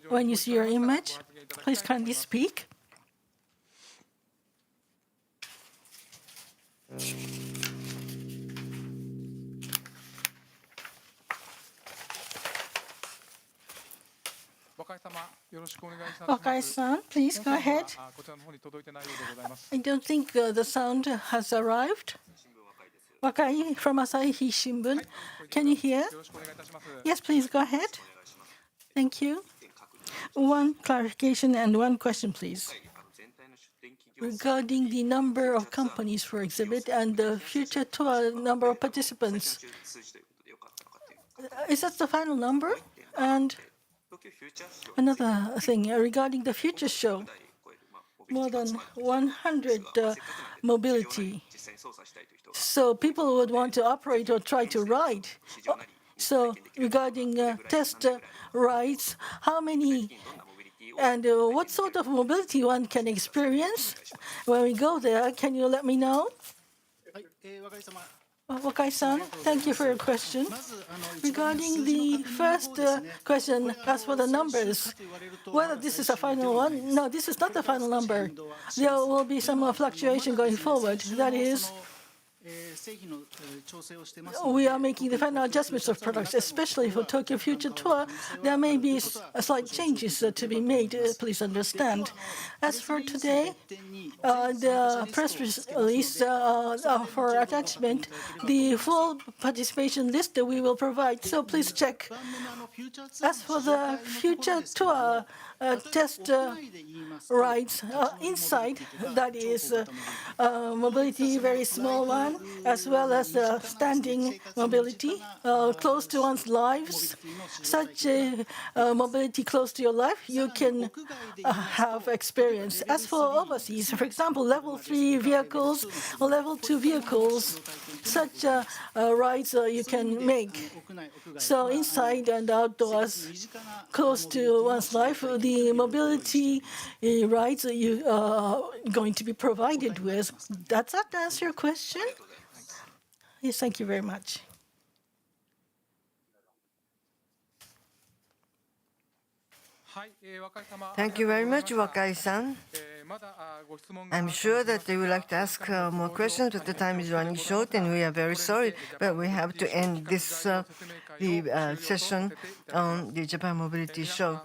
when you see your image. Please kindly speak. Wakai-san, please go ahead. I don't think the sound has arrived. Wakai from Asahi Shimbun, can you hear? Yes, please go ahead. Thank you. One clarification and one question, please. Regarding the number of companies for exhibit and the future tour number of participants, is that the final number? And another thing, regarding the future show, more than 100 mobility. So people would want to operate or try to ride. So regarding test rides, how many and what sort of mobility one can experience when we go there? Can you let me know? Wakai-san, thank you for your question. Regarding the first question, as for the numbers, whether this is a final one, no, this is not the final number. There will be some fluctuation going forward. That is, we are making the final adjustments of products, especially for Tokyo Future Tour. There may be slight changes to be made, please understand. As for today, the press release for attachment, the full participation list we will provide, so please check. As for the Future Tour test rides inside, that is mobility, very small one, as well as standing mobility close to one's lives. Such mobility close to your life, you can have experience. As for overseas, for example, level 3 vehicles or level 2 vehicles, such rides you can make. So inside and outdoors, close to one's life, the mobility rides you are going to be provided with. Does that answer your question? Yes, thank you very much. Thank you very much, Wakai-san. I'm sure that they would like to ask more questions, but the time is running short, and we are very sorry, but we have to end this session on the Japan Mobility Show.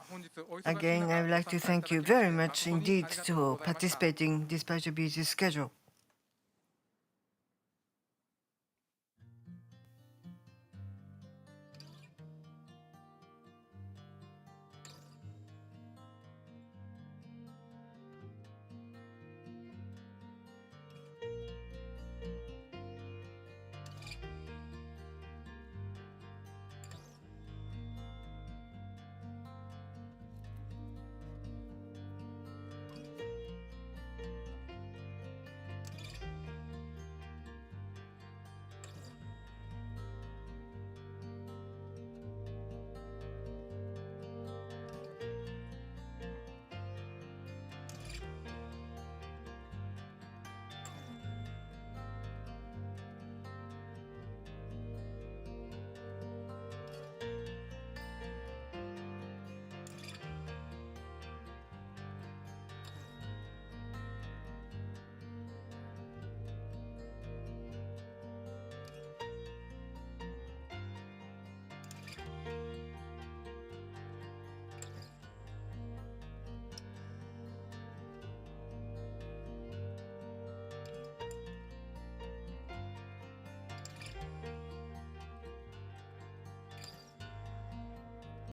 Again, I would like to thank you very much indeed for participating despite your busy schedule.